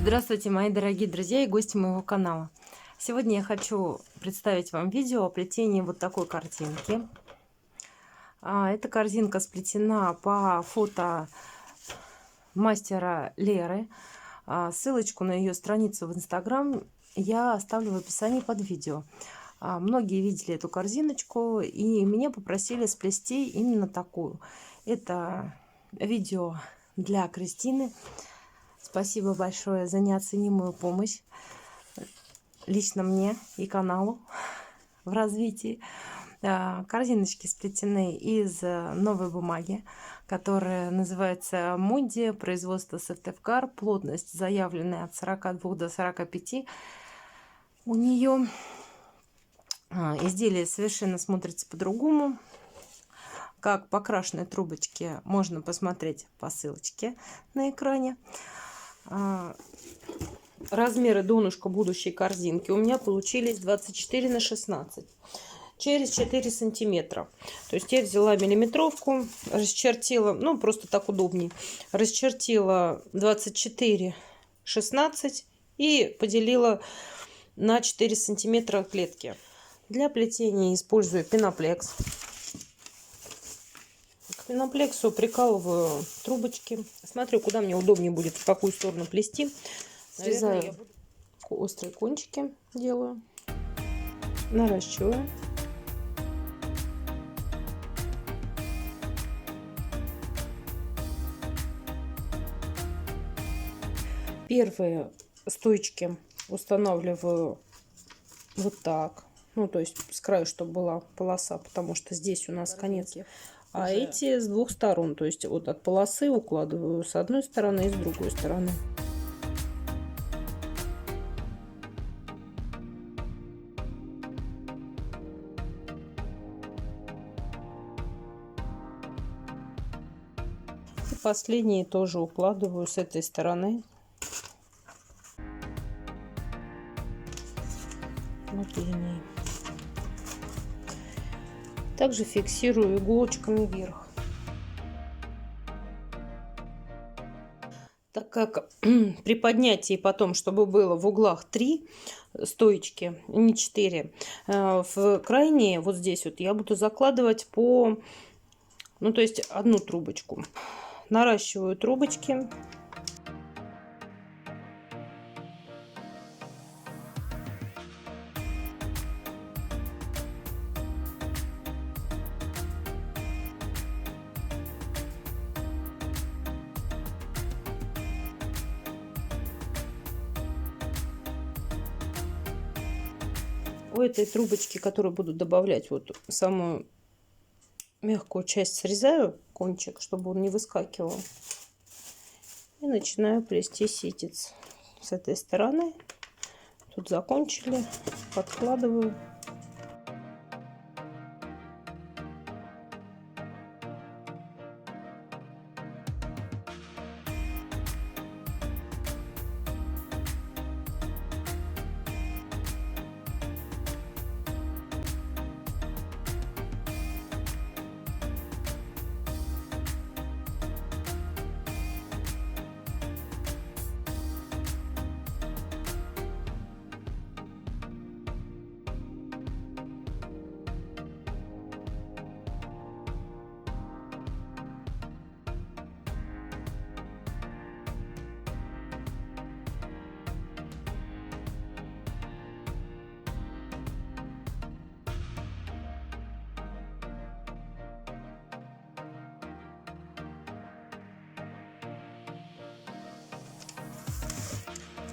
Здравствуйте, мои дорогие друзья и гости моего канала. Сегодня я хочу представить вам видео о плетении вот такой картинки. Эта корзинка сплетена по фото мастера Леры. Ссылочку на ее страницу в Инстаграм я оставлю в описании под видео. Многие видели эту корзиночку и меня попросили сплести именно такую. Это видео для Кристины. Спасибо большое за неоценимую помощь лично мне и каналу в развитии. Корзиночки сплетены из новой бумаги, которая называется Мунди, производство Сыктывкар, плотность заявленная от 42 до 45. У нее изделие совершенно смотрится по-другому. Как покрашенные трубочки можно посмотреть по ссылочке на экране. Размеры донышка будущей корзинки у меня получились 24 на 16 через 4 сантиметра. То есть я взяла миллиметровку, расчертила, ну просто так удобнее, расчертила 24 16 и поделила на 4 сантиметра клетки. Для плетения использую пеноплекс. К пеноплексу прикалываю трубочки. Смотрю, куда мне удобнее будет, в какую сторону плести. Срезаю острые кончики, делаю, наращиваю. Первые стойчики устанавливаю вот так. Ну, то есть с краю, чтобы была полоса, потому что здесь у нас конец. А эти с двух сторон. То есть вот от полосы укладываю с одной стороны и с другой стороны. И последние тоже укладываю с этой стороны. Вот линии. Также фиксирую иголочками вверх. Так как при поднятии потом, чтобы было в углах 3 стоечки, не 4, в крайние, вот здесь вот, я буду закладывать по, ну то есть одну трубочку. Наращиваю трубочки. У этой трубочки, которую буду добавлять, вот самую мягкую часть срезаю, кончик, чтобы он не выскакивал. И начинаю плести ситец с этой стороны. Тут закончили, подкладываю.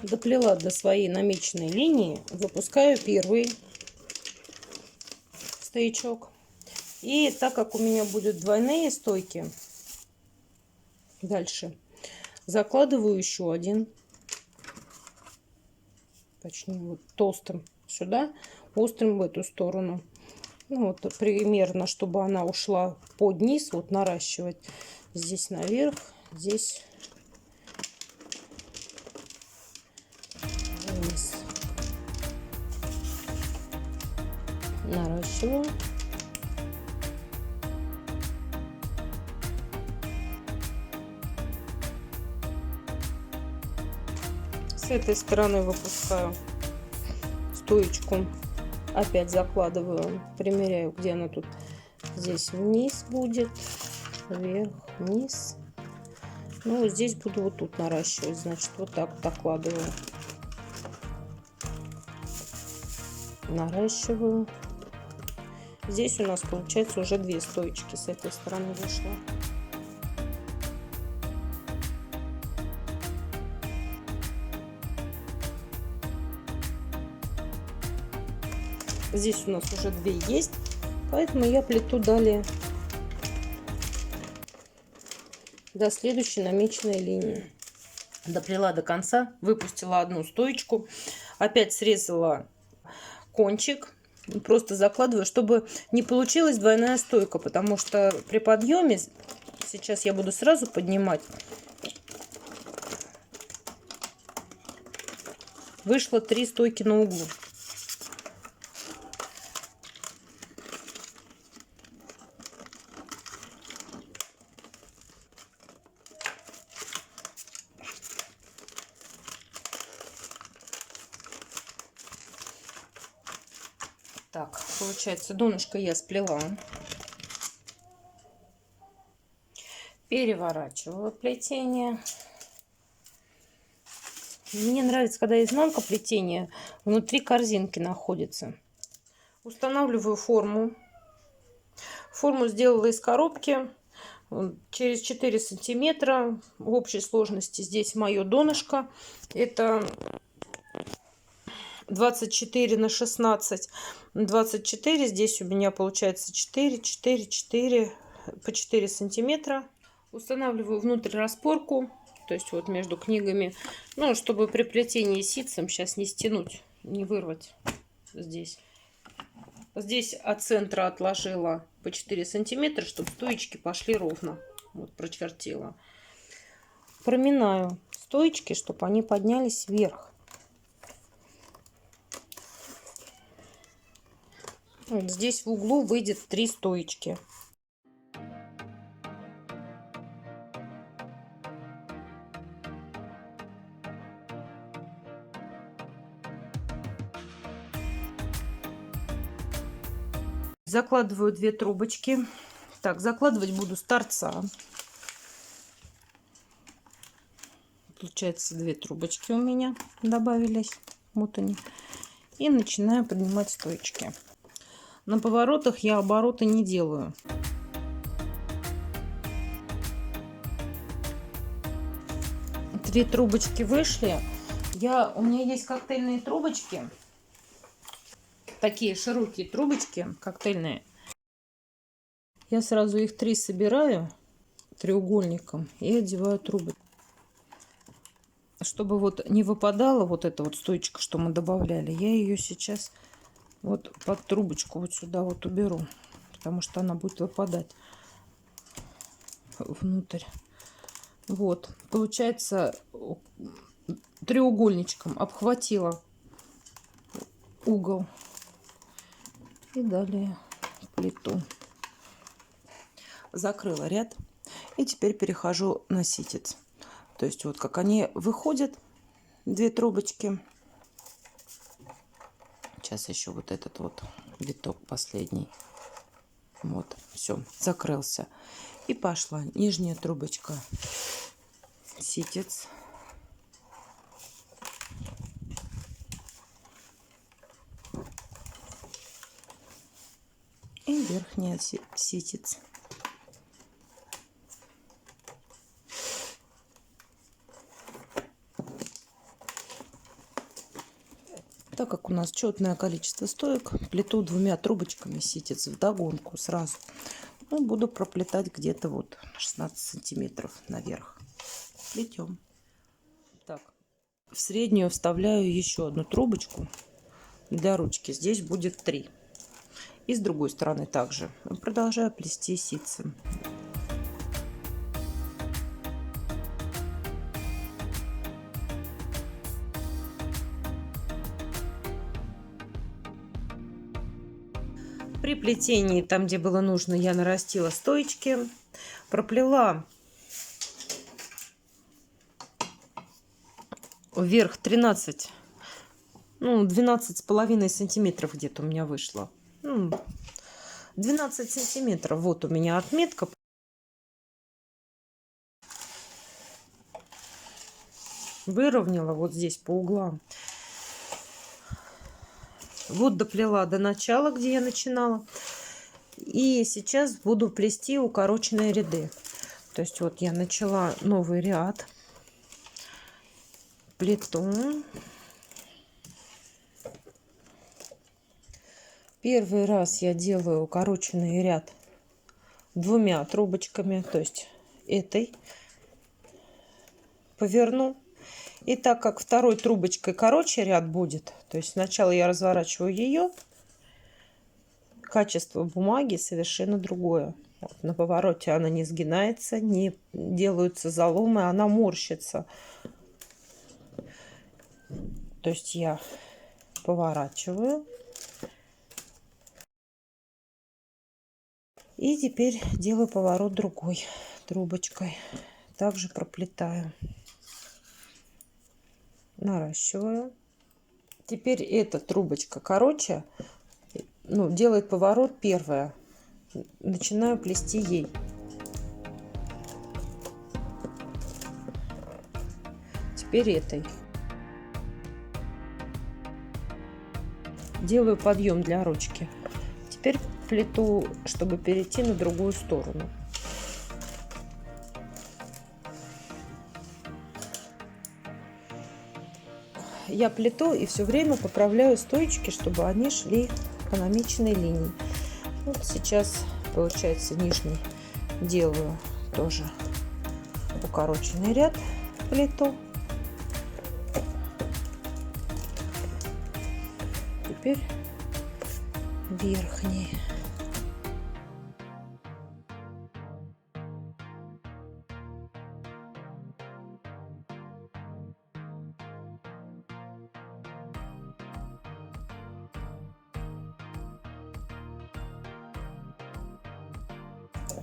Доплела до своей намеченной линии, выпускаю первый стоячок. И так как у меня будут двойные стойки, дальше закладываю еще один, точнее вот толстым сюда, острым в эту сторону. Ну, вот примерно, чтобы она ушла под низ, вот наращивать здесь наверх, здесь вниз. Наращиваю. С этой стороны выпускаю стоечку, опять закладываю, примеряю, где она тут. Здесь вниз будет, вверх, вниз. Ну, здесь буду вот тут наращивать, значит, вот так вот окладываю. Наращиваю. Здесь у нас получается уже 2 стоечки с этой стороны вышло. Здесь у нас уже 2 есть, поэтому я плету далее до следующей намеченной линии. Доплела до конца, выпустила одну стоечку, опять срезала кончик, просто закладываю, чтобы не получилась двойная стойка, потому что при подъеме, сейчас я буду сразу поднимать, вышло 3 стойки на углу. Так, получается, донышко я сплела. Переворачиваю плетение. Мне нравится, когда изнанка плетения внутри корзинки находится. Устанавливаю форму. Форму сделала из коробки через 4 сантиметра. В общей сложности здесь мое донышко. Это 24 на 16, 24. Здесь у меня получается 4, 4, 4 по 4 сантиметра. Устанавливаю внутрь распорку, то есть вот между книгами, ну, чтобы при плетении ситцем сейчас не стянуть, не вырвать здесь. Здесь от центра отложила по 4 сантиметра, чтобы стоечки пошли ровно. Вот прочертила. Проминаю стоечки, чтобы они поднялись вверх. Вот здесь в углу выйдет 3 стоечки. Закладываю 2 трубочки. Так, закладывать буду с торца. Получается 2 трубочки у меня добавились. Вот они. И начинаю поднимать стоечки. На поворотах я обороты не делаю. Две трубочки вышли. У меня есть коктейльные трубочки. Такие широкие трубочки коктейльные. Я сразу их 3 собираю треугольником и одеваю трубы. Чтобы вот не выпадала вот эта вот стоечка, что мы добавляли, я ее сейчас вот под трубочку вот сюда вот уберу, потому что она будет выпадать внутрь. Вот, получается, треугольничком обхватила угол и далее плиту. Закрыла ряд и теперь перехожу на ситец. То есть вот как они выходят, 2 трубочки. Сейчас еще вот этот вот виток последний. Вот, все, закрылся. И пошла нижняя трубочка, ситец. И верхняя ситец. Так как у нас четное количество стоек, плету 2 трубочками ситец вдогонку сразу. Ну, буду проплетать где-то вот 16 сантиметров наверх. Плетем. Так, в среднюю вставляю еще одну трубочку для ручки. Здесь будет 3. И с другой стороны также. Продолжаю плести ситцем. При плетении, там где было нужно, я нарастила стоечки, проплела вверх 13, ну, 12,5 сантиметров где-то у меня вышло. 12 сантиметров. Вот у меня отметка. Выровняла вот здесь по углам. Вот доплела до начала, где я начинала. И сейчас буду плести укороченные ряды. То есть вот я начала новый ряд. Плету. Первый раз я делаю укороченный ряд двумя трубочками. То есть этой поверну. И так как второй трубочкой короче ряд будет, то есть сначала я разворачиваю ее, качество бумаги совершенно другое. Вот, на повороте она не сгинается, не делаются заломы, она морщится. То есть я поворачиваю. И теперь делаю поворот другой трубочкой. Также проплетаю. Наращиваю. Теперь эта трубочка короче, ну, делает поворот первая. Начинаю плести ей. Теперь этой. Делаю подъем для ручки. Теперь плету, чтобы перейти на другую сторону. Я плету и все время поправляю стоечки, чтобы они шли по намеченной линии. Вот сейчас получается нижний делаю тоже укороченный ряд, плету. Теперь верхний.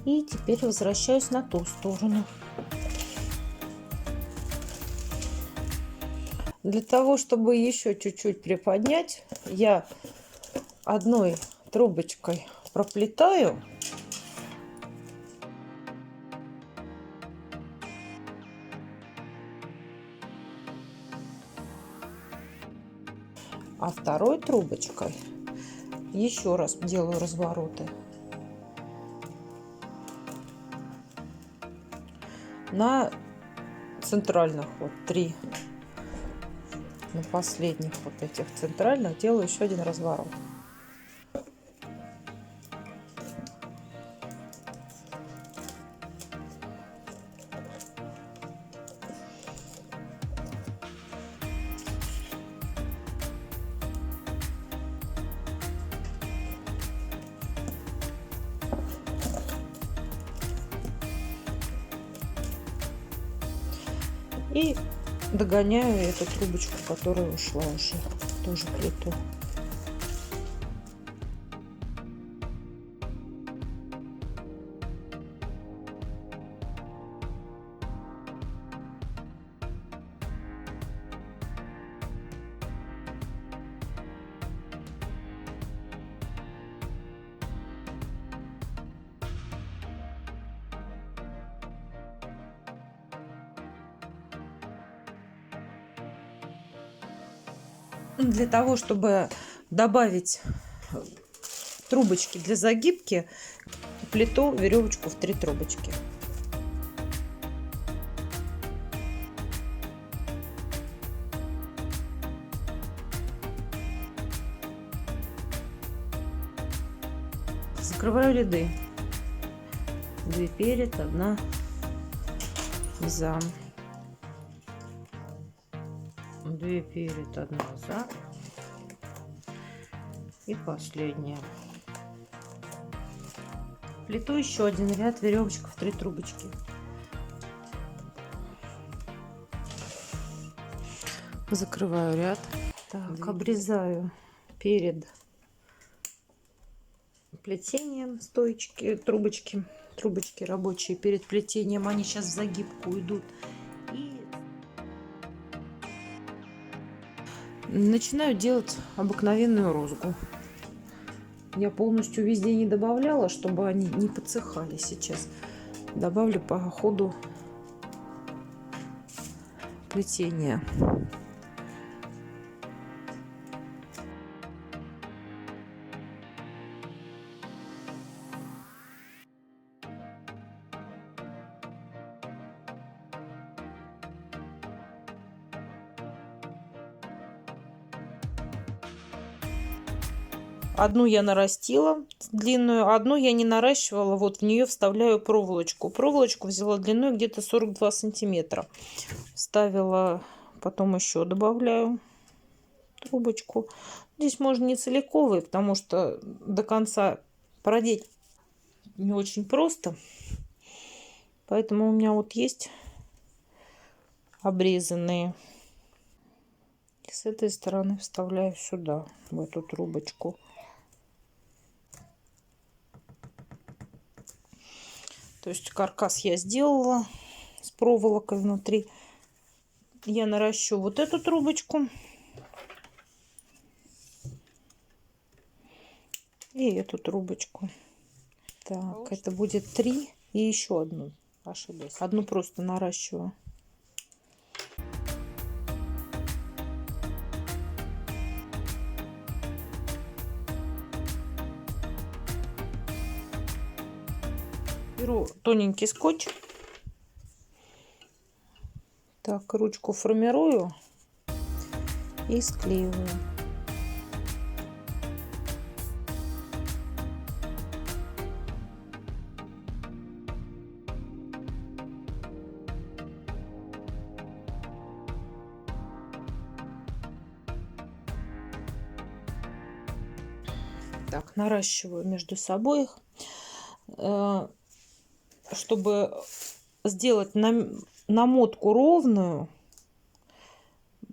И теперь возвращаюсь на ту сторону. Для того, чтобы еще чуть-чуть приподнять, я одной трубочкой проплетаю. А второй трубочкой еще раз делаю развороты. На центральных вот 3, на последних вот этих центральных делаю еще один разворот. И догоняю эту трубочку, которая ушла уже, тоже плету. Для того, чтобы добавить трубочки для загибки, плету веревочку в 3 трубочки. Закрываю ряды. 2 перед, 1 за. 2 перед, 1 за. И последняя. Плету еще один ряд веревочек в 3 трубочки. Закрываю ряд. Так, обрезаю перед плетением стоечки, трубочки рабочие перед плетением, они сейчас в загибку идут. И Начинаю делать обыкновенную розгу. Я полностью везде не добавляла, чтобы они не подсыхали сейчас. Добавлю по ходу плетения. Одну я нарастила длинную, одну я не наращивала. Вот в нее вставляю проволочку. Проволочку взяла длиной где-то 42 сантиметра. Вставила, потом еще добавляю трубочку. Здесь можно не целиковый, потому что до конца продеть не очень просто. Поэтому у меня вот есть обрезанные. И с этой стороны вставляю сюда, в эту трубочку. То есть каркас я сделала с проволокой внутри. Я наращу вот эту трубочку. И эту трубочку. Так, это будет 3 и еще одну. Ошиблась. Одну просто наращиваю. Беру тоненький скотч. Так, ручку формирую и склеиваю. Так, наращиваю между собой их, чтобы сделать намотку ровную.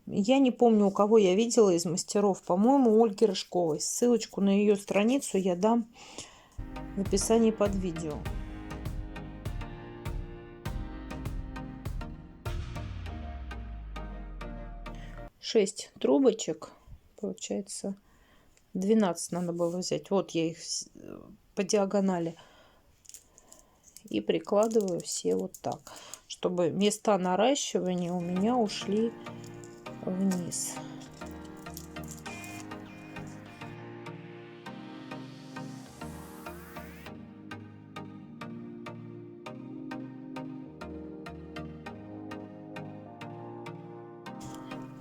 Я не помню, у кого я видела из мастеров. По-моему, у Ольги Рыжковой. Ссылочку на ее страницу я дам в описании под видео. Шесть трубочек, получается 12 надо было взять. Вот я их по диагонали и прикладываю все вот так, чтобы места наращивания у меня ушли вниз.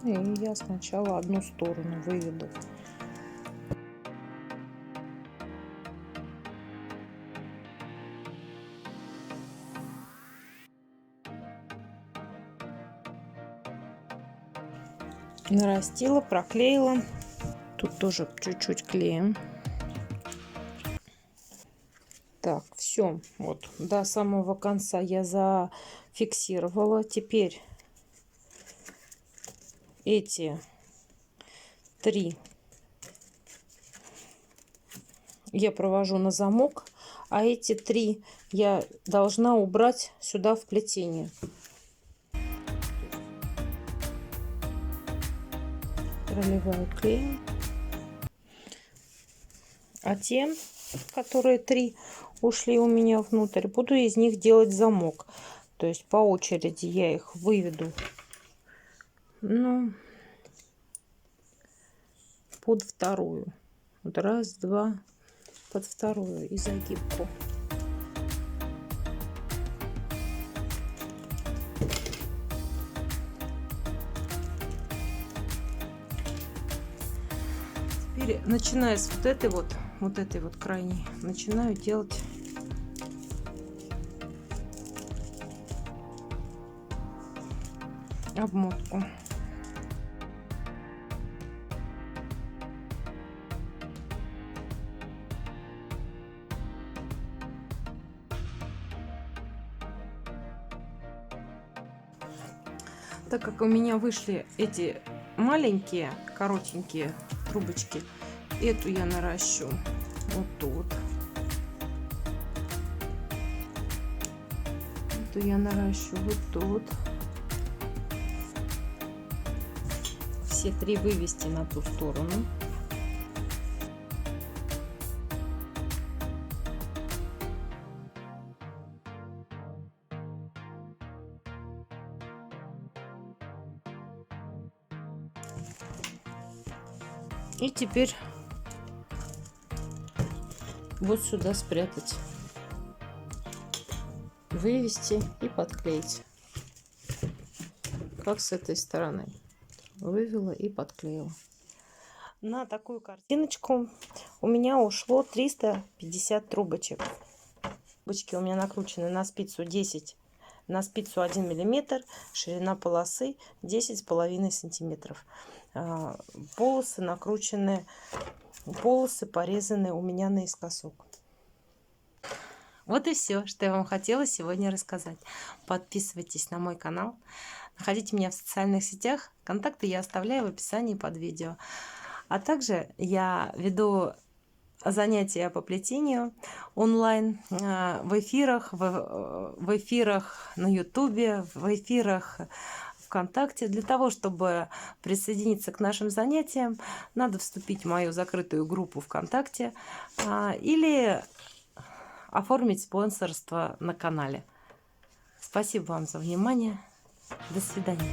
И я сначала одну сторону выведу. Нарастила, проклеила. Тут тоже чуть-чуть клеем. Так, все. Вот до самого конца я зафиксировала. Теперь эти 3 я провожу на замок, а эти 3 я должна убрать сюда в плетение. Проливаю клеем. А те, которые 3 ушли у меня внутрь, буду из них делать замок. То есть по очереди я их выведу, ну, под вторую. Вот раз, два, под вторую и загибку. Теперь, начиная с вот этой вот крайней, начинаю делать обмотку. Так как у меня вышли эти маленькие коротенькие трубочки, эту я наращу вот тут, эту я наращу вот тут. все 3 вывести на ту сторону. И теперь вот сюда спрятать, вывести и подклеить, как с этой стороны. Вывела и подклеила. На такую картиночку у меня ушло 350 трубочек. Трубочки у меня накручены на спицу 10, на спицу 1 миллиметр, ширина полосы 10,5 сантиметров. Полосы накручены, полосы порезаны у меня наискосок. Вот и все, что я вам хотела сегодня рассказать. Подписывайтесь на мой канал, находите меня в социальных сетях. Контакты я оставляю в описании под видео. А также я веду занятия по плетению онлайн, в эфирах на ютубе, в эфирах ВКонтакте. Для того, чтобы присоединиться к нашим занятиям, надо вступить в мою закрытую группу ВКонтакте или оформить спонсорство на канале. Спасибо вам за внимание. До свидания.